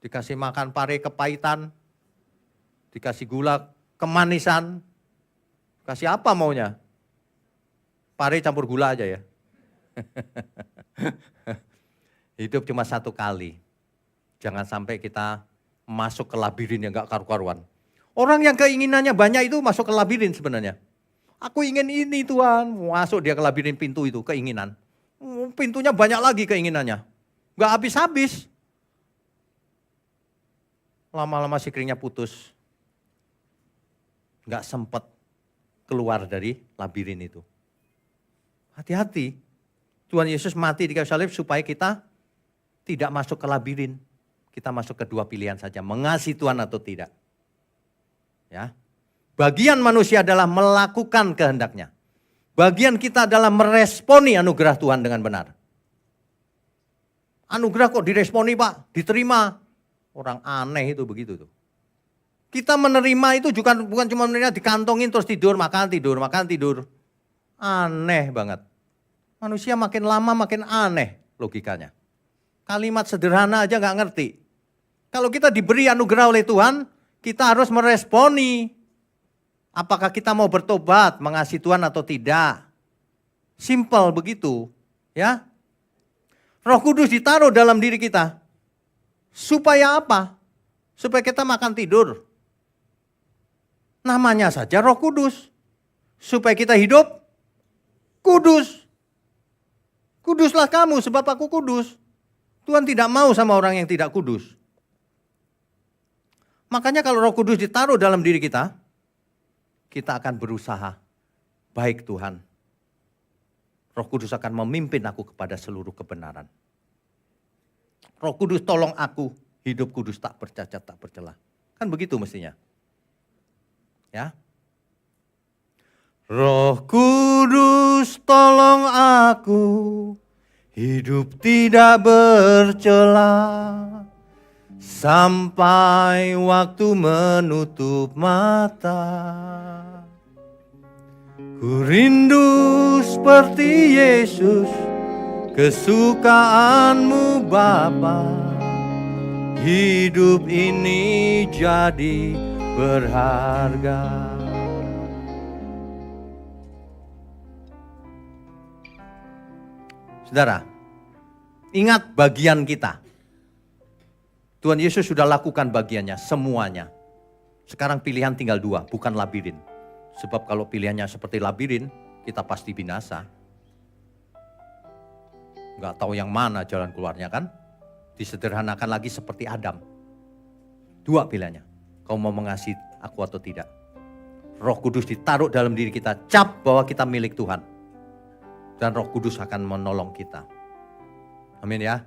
Dikasih makan pare kepahitan. Dikasih gula kemanisan. Kasih apa maunya? Pare campur gula aja ya. Hidup cuma 1 kali. Jangan sampai kita masuk ke labirin yang gak karu-karuan. Orang yang keinginannya banyak itu masuk ke labirin sebenarnya. Aku ingin ini Tuhan. Masuk dia ke labirin pintu itu, keinginan. Pintunya banyak lagi keinginannya. Gak habis-habis. Lama-lama si keringnya putus. Gak sempat keluar dari labirin itu. Hati-hati. Tuhan Yesus mati di kayu salib supaya kita tidak masuk ke labirin. Kita masuk ke 2 pilihan saja. Mengasihi Tuhan atau tidak. Ya. Bagian manusia adalah melakukan kehendaknya. Bagian kita adalah meresponi anugerah Tuhan dengan benar. Anugerah kok diresponi Pak, diterima. Orang aneh itu begitu tuh. Kita menerima itu juga bukan cuma menerima dikantongin terus tidur, makan, tidur, makan, tidur. Aneh banget. Manusia makin lama makin aneh logikanya. Kalimat sederhana aja gak ngerti. Kalau kita diberi anugerah oleh Tuhan, kita harus meresponi. Apakah kita mau bertobat, mengasihi Tuhan atau tidak. Simple begitu. Ya. Roh Kudus ditaruh dalam diri kita. Supaya apa? Supaya kita makan tidur. Namanya saja Roh Kudus. Supaya kita hidup kudus. Kuduslah kamu sebab aku kudus. Tuhan tidak mau sama orang yang tidak kudus. Makanya kalau Roh Kudus ditaruh dalam diri kita akan berusaha. Baik Tuhan, Roh Kudus akan memimpin aku kepada seluruh kebenaran. Roh Kudus tolong aku, hidup kudus tak bercacat, tak bercela. Kan begitu mestinya. Ya. Roh Kudus tolong aku, hidup tidak bercela. Sampai waktu menutup mata. Ku rindu seperti Yesus, kesukaanmu Bapa. Hidup ini jadi berharga. Saudara, ingat bagian kita. Tuhan Yesus sudah lakukan bagiannya, semuanya. Sekarang pilihan tinggal 2, bukan labirin. Sebab kalau pilihannya seperti labirin, kita pasti binasa. Nggak tahu yang mana jalan keluarnya kan? Disederhanakan lagi seperti Adam. 2 pilihannya. Kau mau mengasihi aku atau tidak? Roh Kudus ditaruh dalam diri kita, cap bahwa kita milik Tuhan. Dan Roh Kudus akan menolong kita. Amin ya.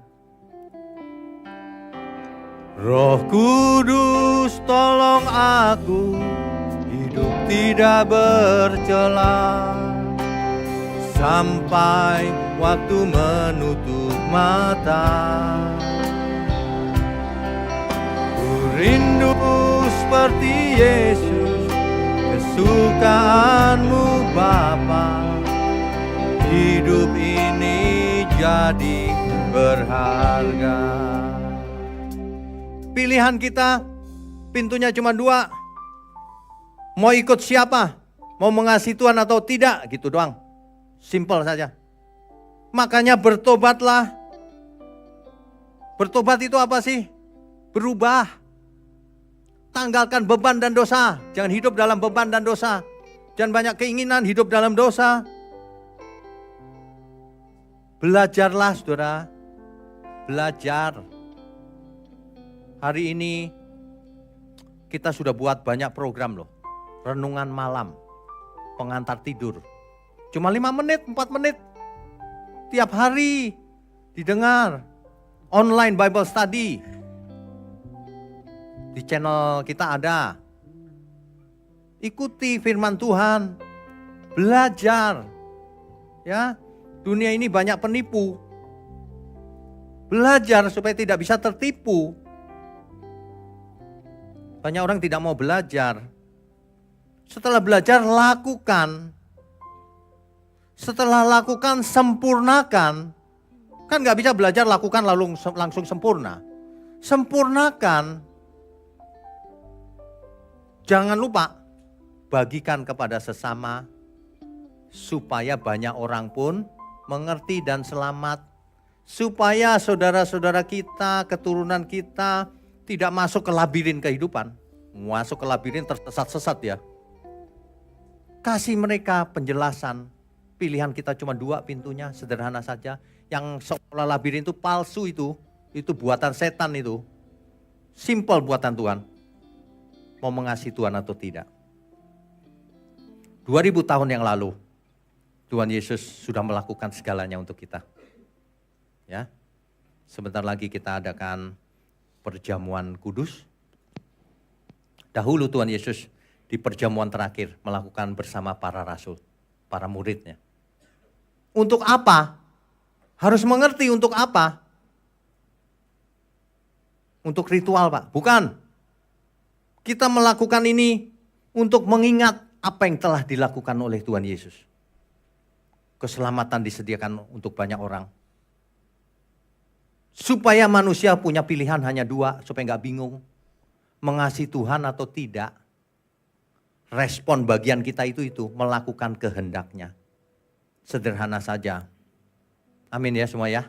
Roh Kudus tolong aku, hidup tidak bercela. Sampai waktu menutup mata. Ku rindu seperti Yesus, kesukaanmu Bapa. Hidup ini jadi berharga. Pilihan kita, pintunya cuma 2. Mau ikut siapa? Mau mengasihi Tuhan atau tidak? Gitu doang. Simpel saja. Makanya bertobatlah. Bertobat itu apa sih? Berubah. Tanggalkan beban dan dosa. Jangan hidup dalam beban dan dosa. Jangan banyak keinginan hidup dalam dosa. Belajarlah saudara. Belajar. Hari ini kita sudah buat banyak program loh. Renungan malam, pengantar tidur. Cuma 5 menit, 4 menit. Tiap hari didengar. Online Bible Study. Di channel kita ada. Ikuti firman Tuhan. Belajar. Ya, dunia ini banyak penipu. Belajar supaya tidak bisa tertipu. Banyak orang tidak mau belajar. Setelah belajar, lakukan. Setelah lakukan, sempurnakan. Kan gak bisa belajar, lakukan lalu langsung sempurna. Sempurnakan. Jangan lupa, bagikan kepada sesama. Supaya banyak orang pun mengerti dan selamat. Supaya saudara-saudara kita, keturunan kita tidak masuk ke labirin kehidupan. Masuk ke labirin tersesat-sesat ya. Kasih mereka penjelasan. Pilihan kita cuma 2 pintunya, sederhana saja. Yang seolah labirin itu palsu itu buatan setan itu. Simple buatan Tuhan. Mau mengasihi Tuhan atau tidak. 2000 tahun yang lalu, Tuhan Yesus sudah melakukan segalanya untuk kita. Ya, sebentar lagi kita adakan perjamuan kudus. Dahulu Tuhan Yesus di perjamuan terakhir melakukan bersama para rasul, para muridnya. Untuk apa? Harus mengerti untuk apa? Untuk ritual Pak? Bukan. Kita melakukan ini untuk mengingat apa yang telah dilakukan oleh Tuhan Yesus. Keselamatan disediakan untuk banyak orang. Supaya manusia punya pilihan hanya 2, supaya gak bingung. Mengasihi Tuhan atau tidak. Respon bagian kita itu melakukan kehendaknya. Sederhana saja. Amin ya semua ya.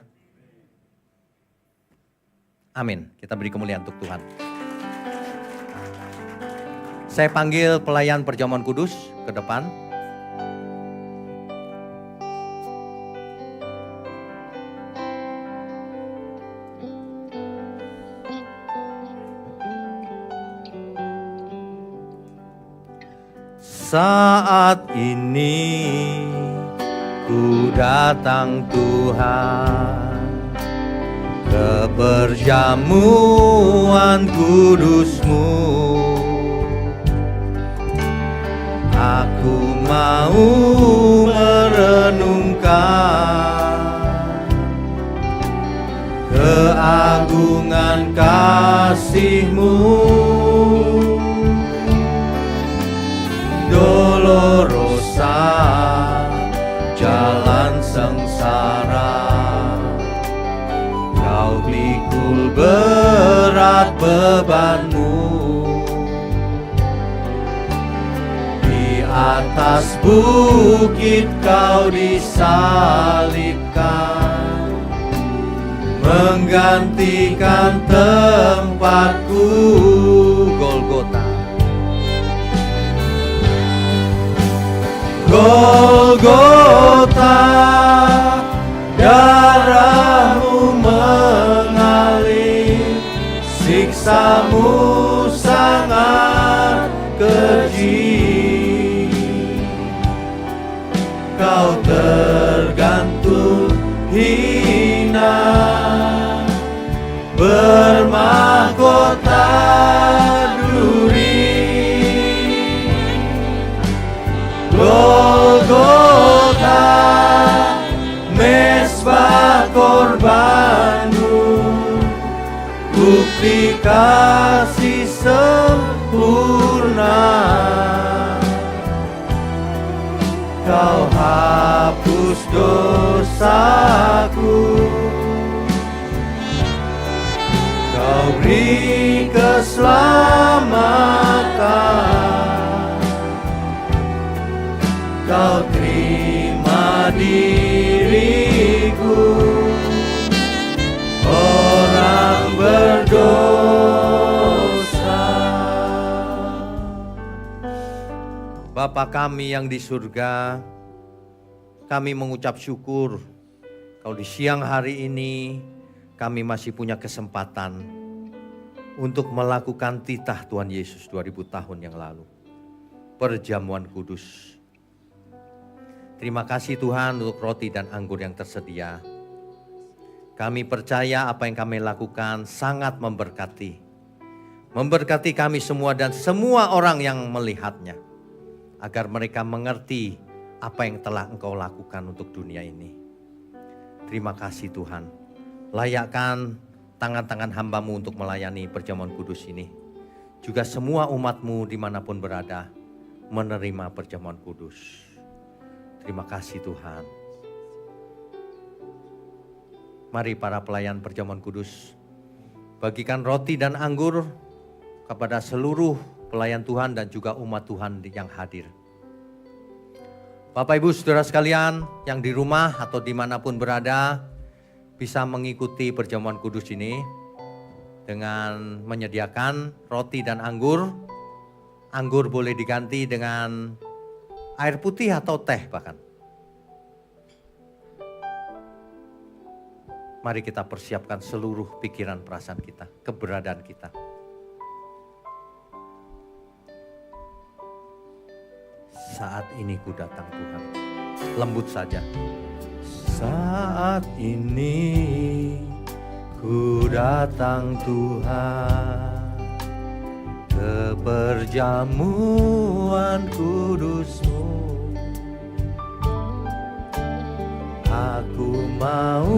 Amin. Kita beri kemuliaan untuk Tuhan. Saya panggil pelayan perjamuan kudus ke depan. Saat ini ku datang Tuhan ke perjamuan kudus-Mu. Aku mau merenungkan keagungan kasih-Mu. Dolorosa, jalan sengsara, Kau pikul berat beban-Mu. Di atas bukit Kau disalibkan, menggantikan tempatku. Golgota, Golgota, darah-Mu mengalir, siksa-Mu sangat keji. Kau tergantung hina, bermahkota duri. Golgota, mesbah korban-Mu, bukti kasih sempurna. Kau hapus dosaku, Kau beri keselamatan. Kau terima diriku, orang berdosa. Bapa kami yang di surga, kami mengucap syukur kalau di siang hari ini kami masih punya kesempatan untuk melakukan titah Tuhan Yesus 2000 tahun yang lalu. Perjamuan kudus. Terima kasih Tuhan untuk roti dan anggur yang tersedia. Kami percaya apa yang kami lakukan sangat memberkati. Memberkati kami semua dan semua orang yang melihatnya. Agar mereka mengerti apa yang telah Engkau lakukan untuk dunia ini. Terima kasih Tuhan. Layakkan tangan-tangan hamba-Mu untuk melayani perjamuan kudus ini. Juga semua umat-Mu dimanapun berada menerima perjamuan kudus. Terima kasih Tuhan. Mari para pelayan perjamuan kudus, bagikan roti dan anggur kepada seluruh pelayan Tuhan dan juga umat Tuhan yang hadir. Bapak Ibu Saudara sekalian yang di rumah atau dimanapun berada, bisa mengikuti perjamuan kudus ini dengan menyediakan roti dan anggur. Anggur boleh diganti dengan air putih atau teh bahkan. Mari kita persiapkan seluruh pikiran perasaan kita, keberadaan kita. Saat ini ku datang Tuhan, lembut saja. Saat ini ku datang Tuhan, ke perjamuan kudus-Mu. Aku mau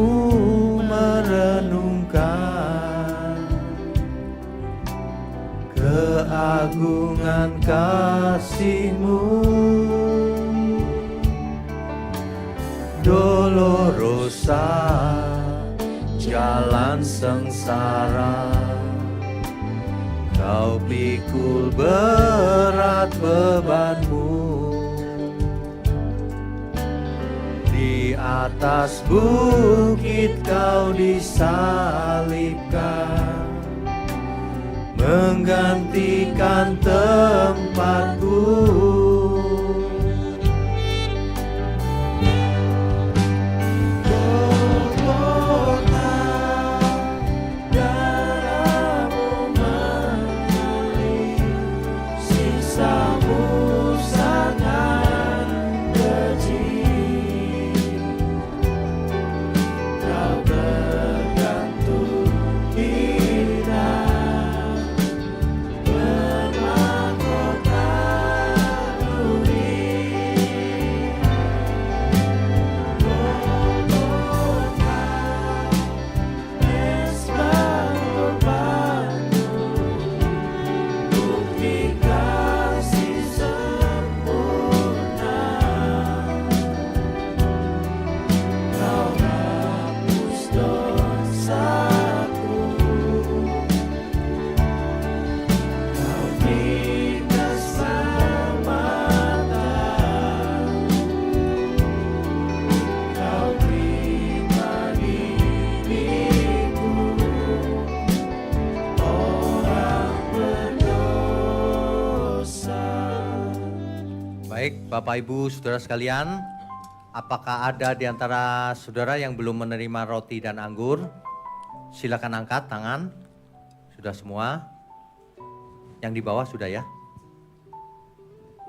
merenungkan keagungan kasih-Mu. Dolorosa, jalan sengsara, Kau pikul berat beban-Mu. Di atas bukit Kau disalibkan, menggantikan tempatku. Bapak Ibu Saudara sekalian, apakah ada di antara saudara yang belum menerima roti dan anggur? Silakan angkat tangan. Sudah semua? Yang di bawah sudah ya?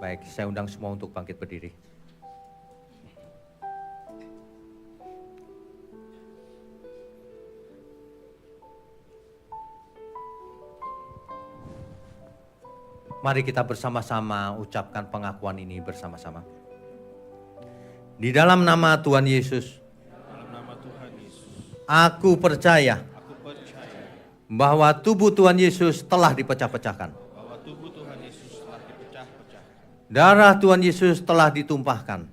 Baik, saya undang semua untuk bangkit berdiri. Mari kita bersama-sama ucapkan pengakuan ini bersama-sama. Di dalam nama Tuhan Yesus, aku percaya bahwa tubuh Tuhan Yesus telah dipecah-pecahkan. Darah Tuhan Yesus telah ditumpahkan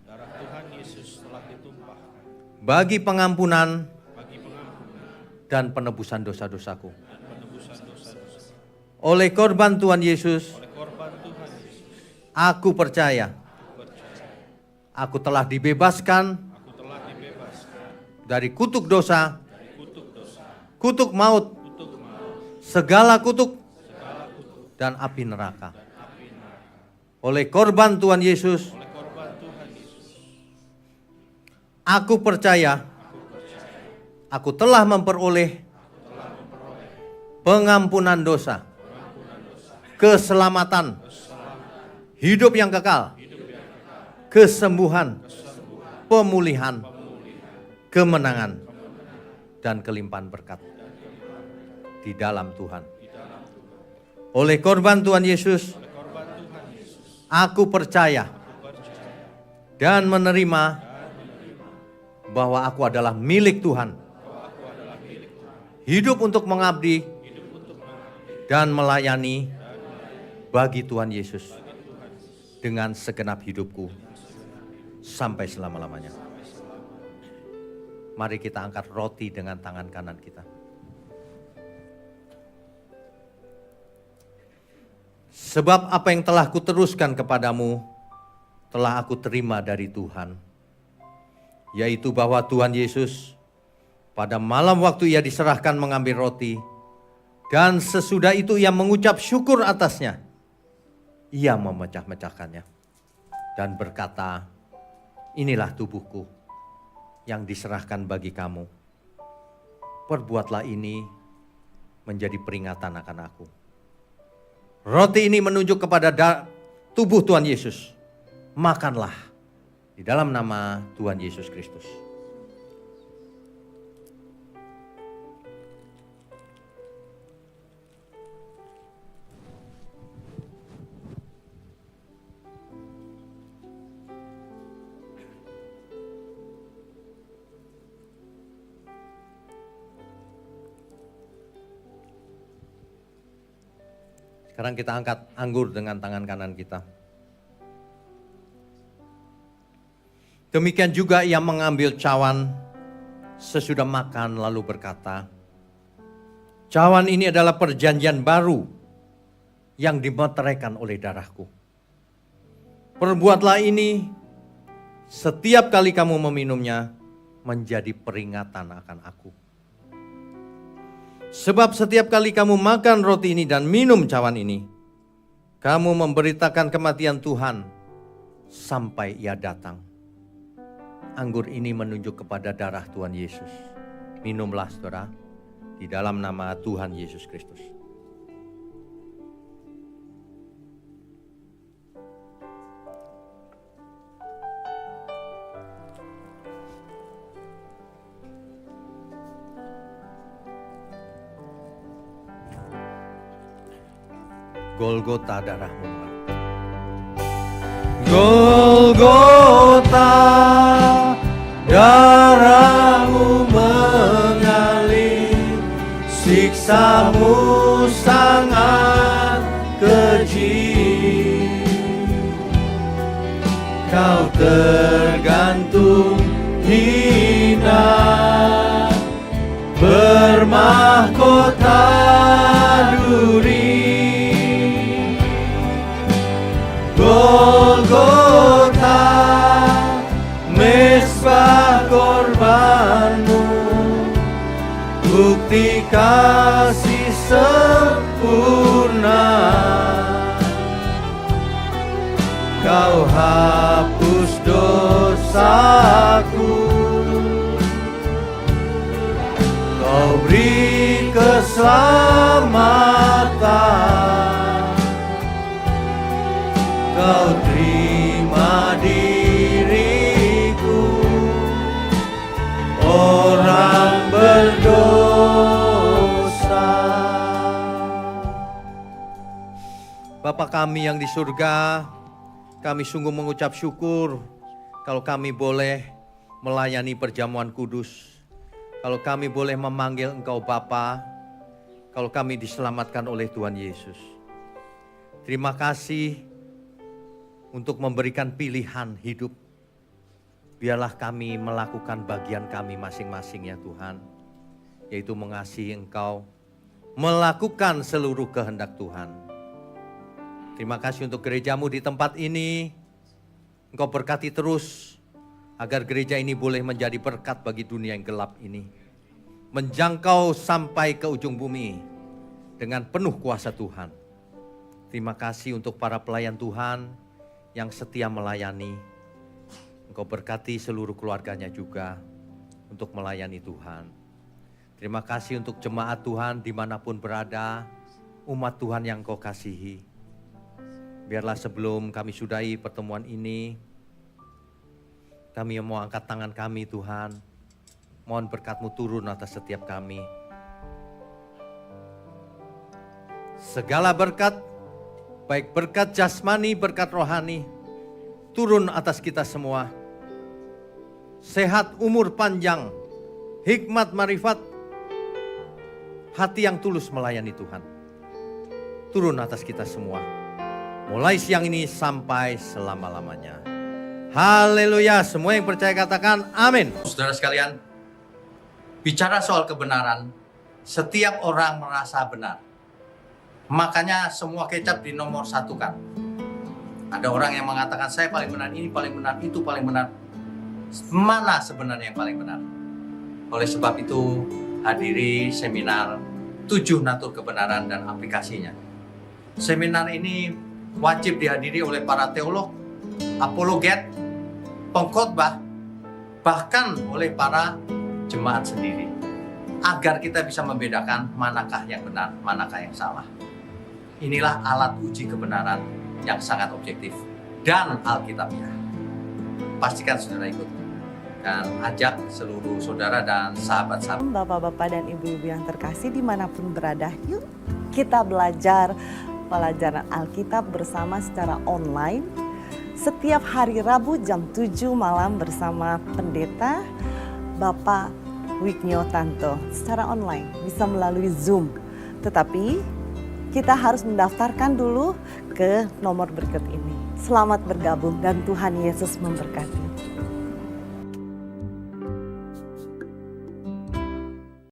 bagi pengampunan dan penebusan dosa-dosaku. Oleh korban Tuhan Yesus, aku percaya aku telah dibebaskan dari kutuk dosa, kutuk maut, segala kutuk dan api neraka. Oleh korban Tuhan Yesus, aku percaya aku telah memperoleh pengampunan dosa, keselamatan, hidup yang kekal, kesembuhan, pemulihan, kemenangan, dan kelimpahan berkat di dalam Tuhan. Oleh korban Tuhan Yesus, aku percaya dan menerima bahwa aku adalah milik Tuhan. Hidup untuk mengabdi dan melayani bagi Tuhan Yesus dengan segenap hidupku sampai selama-lamanya. Mari kita angkat roti dengan tangan kanan kita. Sebab apa yang telah kuteruskan kepadamu telah aku terima dari Tuhan, yaitu bahwa Tuhan Yesus pada malam waktu ia diserahkan mengambil roti, dan sesudah itu ia mengucap syukur atasnya. Ia memecah-mecahkannya dan berkata, inilah tubuhku yang diserahkan bagi kamu. Perbuatlah ini menjadi peringatan akan aku. Roti ini menunjuk kepada tubuh Tuhan Yesus. Makanlah di dalam nama Tuhan Yesus Kristus. Sekarang kita angkat anggur dengan tangan kanan kita. Demikian juga ia mengambil cawan sesudah makan lalu berkata, cawan ini adalah perjanjian baru yang dimeteraikan oleh darahku. Perbuatlah ini setiap kali kamu meminumnya menjadi peringatan akan aku. Sebab setiap kali kamu makan roti ini dan minum cawan ini, kamu memberitakan kematian Tuhan sampai ia datang. Anggur ini menunjuk kepada darah Tuhan Yesus. Minumlah saudara, di dalam nama Tuhan Yesus Kristus. Golgota darahmu. Golgota darahmu mengalir, siksamu sangat keji. Kau tergantung hina, bermahkota duri. Golgota, mesbah korbanmu, bukti kasih sempurna. Kau hapus kuasaku, Kau beri keselamatan, Kau terima diriku, orang berdosa. Bapa kami yang di surga, kami sungguh mengucap syukur kalau kami boleh melayani perjamuan kudus. Kalau kami boleh memanggil Engkau Bapa, kalau kami diselamatkan oleh Tuhan Yesus. Terima kasih untuk memberikan pilihan hidup. Biarlah kami melakukan bagian kami masing-masing ya Tuhan, yaitu mengasihi Engkau, melakukan seluruh kehendak Tuhan. Terima kasih untuk gerejamu di tempat ini. Engkau berkati terus agar gereja ini boleh menjadi berkat bagi dunia yang gelap ini. Menjangkau sampai ke ujung bumi dengan penuh kuasa Tuhan. Terima kasih untuk para pelayan Tuhan yang setia melayani. Engkau berkati seluruh keluarganya juga untuk melayani Tuhan. Terima kasih untuk jemaat Tuhan dimanapun berada, umat Tuhan yang Engkau kasihi. Biarlah sebelum kami sudahi pertemuan ini, kami mau angkat tangan kami Tuhan. Mohon berkat-Mu turun atas setiap kami. Segala berkat, baik berkat jasmani, berkat rohani, turun atas kita semua. Sehat, umur panjang, hikmat, marifat, hati yang tulus melayani Tuhan. Turun atas kita semua. Mulai siang ini sampai selama-lamanya. Haleluya. Semua yang percaya katakan amin. Saudara sekalian, bicara soal kebenaran, setiap orang merasa benar. Makanya semua kecap dinomor satukan. Ada orang yang mengatakan saya paling benar, ini paling benar, itu paling benar. Mana sebenarnya yang paling benar? Oleh sebab itu hadiri seminar 7 natur kebenaran dan aplikasinya. Seminar ini wajib dihadiri oleh para teolog, apologet, pengkhotbah, bahkan oleh para jemaat sendiri. Agar kita bisa membedakan manakah yang benar, manakah yang salah. Inilah alat uji kebenaran yang sangat objektif dan alkitabiah. Pastikan saudara ikut dan ajak seluruh saudara dan sahabat-sahabat. Bapak-bapak dan ibu-ibu yang terkasih dimanapun berada, yuk kita belajar pelajaran Alkitab bersama secara online setiap hari Rabu jam 7 malam bersama pendeta Bapak Wiknyo Tanto secara online, bisa melalui Zoom. Tetapi kita harus mendaftarkan dulu ke nomor berikut ini. Selamat bergabung dan Tuhan Yesus memberkati.